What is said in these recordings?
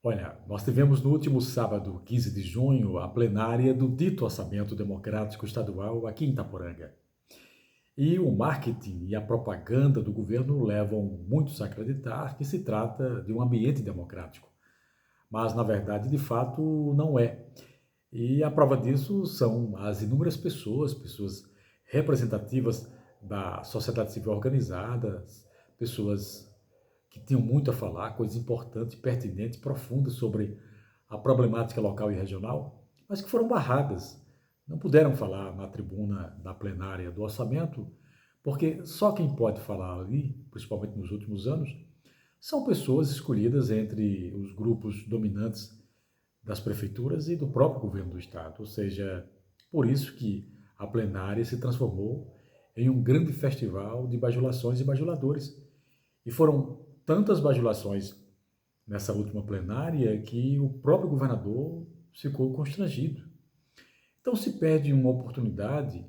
Olha, nós tivemos no último sábado, 15 de junho, a plenária do dito Orçamento Democrático Estadual aqui em Itaporanga. E o marketing e a propaganda do governo levam muitos a acreditar que se trata de um ambiente democrático. Mas, na verdade, de fato, não é. E a prova disso são as inúmeras pessoas representativas da sociedade civil organizada, pessoas que tinham muito a falar, coisas importantes, pertinentes, profundas sobre a problemática local e regional, mas que foram barradas. Não puderam falar na tribuna da plenária do orçamento, porque só quem pode falar ali, principalmente nos últimos anos, são pessoas escolhidas entre os grupos dominantes das prefeituras e do próprio governo do estado. Ou seja, por isso que a plenária se transformou em um grande festival de bajulações e bajuladores. E foram tantas bajulações nessa última plenária que o próprio governador ficou constrangido. Então se perde uma oportunidade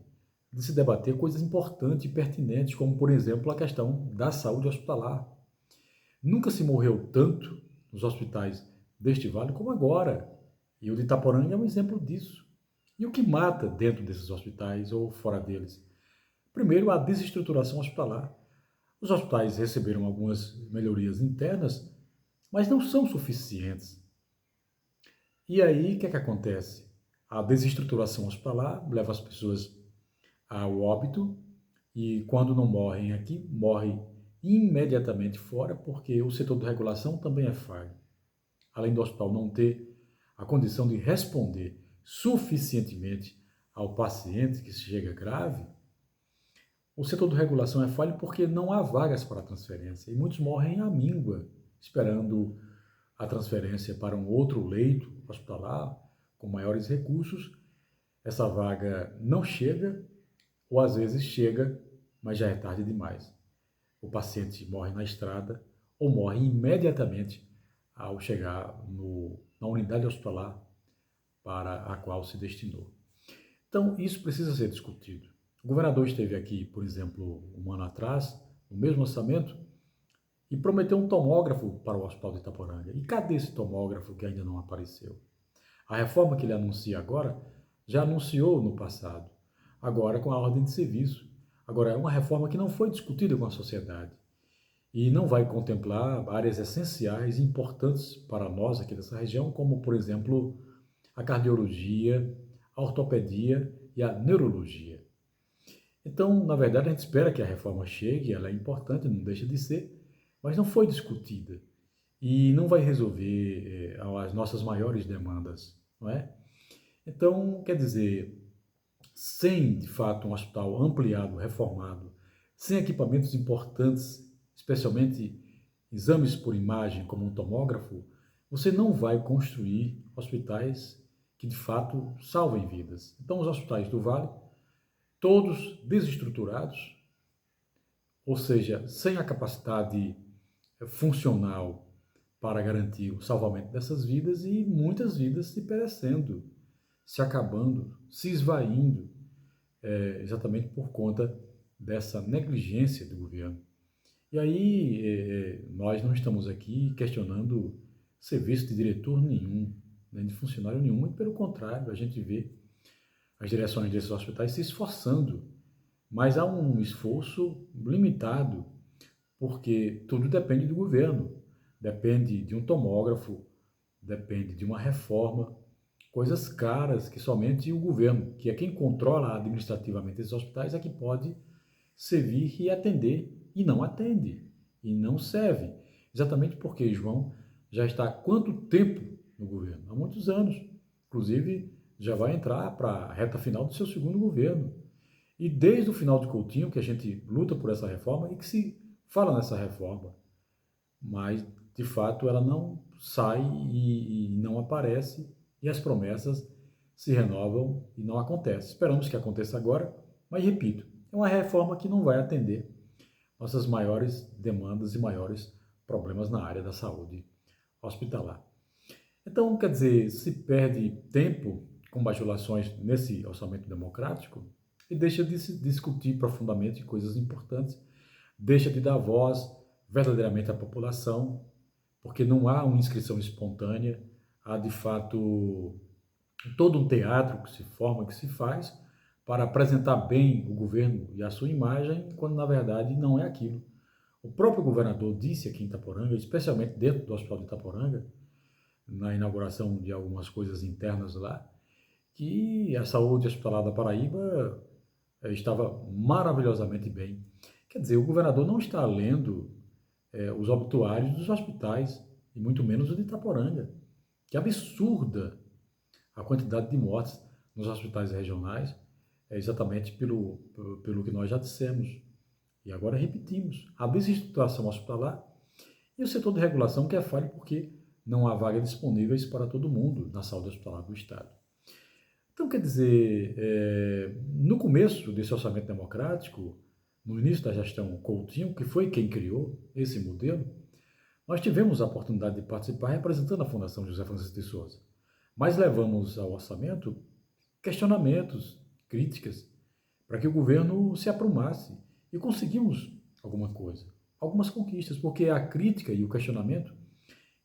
de se debater coisas importantes e pertinentes, como, por exemplo, a questão da saúde hospitalar. Nunca se morreu tanto nos hospitais deste vale como agora. E o de Itaporanga é um exemplo disso. E o que mata dentro desses hospitais ou fora deles? Primeiro, a desestruturação hospitalar. Os hospitais receberam algumas melhorias internas, mas não são suficientes. E aí, o que é que acontece? A desestruturação hospitalar leva as pessoas ao óbito e, quando não morrem aqui, morrem imediatamente fora, porque o setor de regulação também é falho. Além do hospital não ter a condição de responder suficientemente ao paciente que chega grave, o setor de regulação é falho porque não há vagas para transferência e muitos morrem à míngua, esperando a transferência para um outro leito hospitalar com maiores recursos. Essa vaga não chega, ou às vezes chega, mas já é tarde demais. O paciente morre na estrada ou morre imediatamente ao chegar na unidade hospitalar para a qual se destinou. Então, isso precisa ser discutido. O governador esteve aqui, por exemplo, um ano atrás, no mesmo orçamento, e prometeu um tomógrafo para o Hospital de Itaporanga. E cadê esse tomógrafo que ainda não apareceu? A reforma que ele anuncia agora, já anunciou no passado, agora com a ordem de serviço. Agora, é uma reforma que não foi discutida com a sociedade e não vai contemplar áreas essenciais e importantes para nós aqui dessa região, como, por exemplo, a cardiologia, a ortopedia e a neurologia. Então, na verdade, a gente espera que a reforma chegue, ela é importante, não deixa de ser, mas não foi discutida e não vai resolver as nossas maiores demandas, não é? Então, quer dizer, sem de fato um hospital ampliado, reformado, sem equipamentos importantes, especialmente exames por imagem, como um tomógrafo, você não vai construir hospitais que de fato salvem vidas. Então, os hospitais do Vale, todos desestruturados, ou seja, sem a capacidade funcional para garantir o salvamento dessas vidas e muitas vidas se perecendo, se acabando, se esvaindo, exatamente por conta dessa negligência do governo. E aí, nós não estamos aqui questionando serviço de diretor nenhum, nem de funcionário nenhum, muito pelo contrário, a gente vê as direções desses hospitais se esforçando, mas há um esforço limitado, porque tudo depende do governo, depende de um tomógrafo, depende de uma reforma, coisas caras que somente o governo, que é quem controla administrativamente esses hospitais, é que pode servir e atender, e não atende, e não serve. Exatamente porque João já está há quanto tempo no governo? Há muitos anos. Inclusive, já vai entrar para a reta final do seu segundo governo. E desde o final de Coutinho, que a gente luta por essa reforma e que se fala nessa reforma, mas de fato ela não sai e não aparece e as promessas se renovam e não acontece. Esperamos que aconteça agora, mas repito, é uma reforma que não vai atender nossas maiores demandas e maiores problemas na área da saúde hospitalar. Então, quer dizer, se perde tempo com bajulações nesse orçamento democrático e deixa de se discutir profundamente coisas importantes, deixa de dar voz verdadeiramente à população, porque não há uma inscrição espontânea, há de fato todo um teatro que se forma, que se faz, para apresentar bem o governo e a sua imagem, quando na verdade não é aquilo. O próprio governador disse aqui em Itaporanga, especialmente dentro do Hospital de Itaporanga, na inauguração de algumas coisas internas lá, que a saúde hospitalar da Paraíba estava maravilhosamente bem. Quer dizer, o governador não está lendo os obituários dos hospitais, e muito menos o de Itaporanga. Que absurda a quantidade de mortes nos hospitais regionais, é exatamente pelo que nós já dissemos. E agora repetimos, a desestruturação hospitalar e o setor de regulação que é falho porque não há vagas disponíveis para todo mundo na saúde hospitalar do Estado. Então, quer dizer, no começo desse orçamento democrático, no início da gestão Coutinho, que foi quem criou esse modelo, nós tivemos a oportunidade de participar representando a Fundação José Francisco de Souza, mas levamos ao orçamento questionamentos, críticas, para que o governo se aprumasse e conseguimos alguma coisa, algumas conquistas, porque é a crítica e o questionamento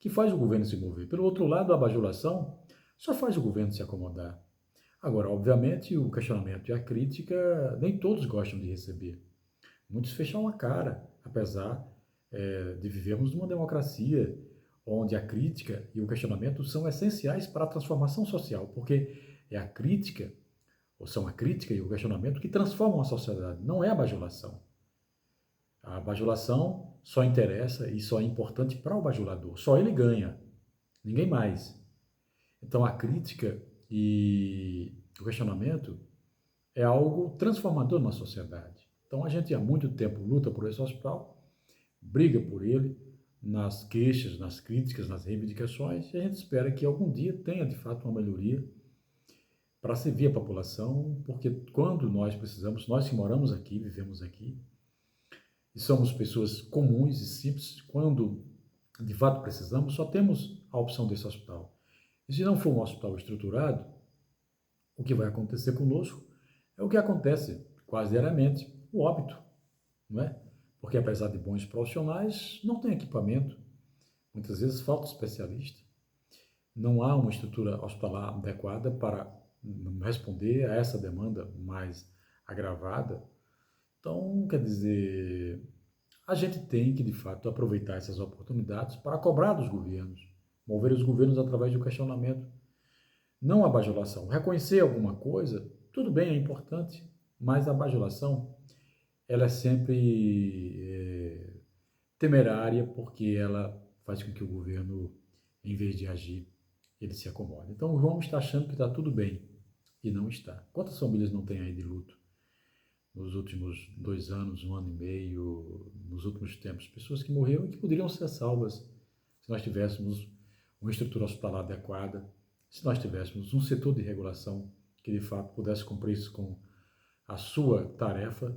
que faz o governo se mover. Pelo outro lado, a bajulação só faz o governo se acomodar. Agora, obviamente, o questionamento e a crítica nem todos gostam de receber. Muitos fecham a cara, apesar de vivermos numa democracia onde a crítica e o questionamento são essenciais para a transformação social, porque é a crítica, ou são a crítica e o questionamento que transformam a sociedade, não é a bajulação. A bajulação só interessa e só é importante para o bajulador, só ele ganha, ninguém mais. Então a crítica e o questionamento é algo transformador na sociedade. Então a gente há muito tempo luta por esse hospital, briga por ele, nas queixas, nas críticas, nas reivindicações, e a gente espera que algum dia tenha de fato uma melhoria para servir a população, porque quando nós precisamos, nós que moramos aqui, vivemos aqui, e somos pessoas comuns e simples, quando de fato precisamos, só temos a opção desse hospital. E se não for um hospital estruturado, o que vai acontecer conosco é o que acontece quase diariamente, o óbito, não é? Porque apesar de bons profissionais, não tem equipamento, muitas vezes falta especialista, não há uma estrutura hospitalar adequada para responder a essa demanda mais agravada. Então, quer dizer, a gente tem que, de fato, aproveitar essas oportunidades para cobrar dos governos, mover os governos através do questionamento, não a bajulação. Reconhecer alguma coisa, tudo bem, é importante, mas a bajulação, ela é sempre temerária, porque ela faz com que o governo, em vez de agir, ele se acomode. Então, o João está achando que está tudo bem, e não está. Quantas famílias não têm aí de luto? Nos últimos 2 anos, 1 ano e meio, nos últimos tempos, pessoas que morreram e que poderiam ser salvas se nós tivéssemos uma estrutura hospitalar adequada, se nós tivéssemos um setor de regulação que de fato pudesse cumprir isso com a sua tarefa,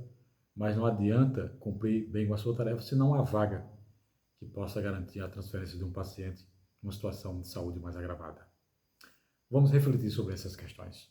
mas não adianta cumprir bem com a sua tarefa se não há vaga que possa garantir a transferência de um paciente em uma situação de saúde mais agravada. Vamos refletir sobre essas questões.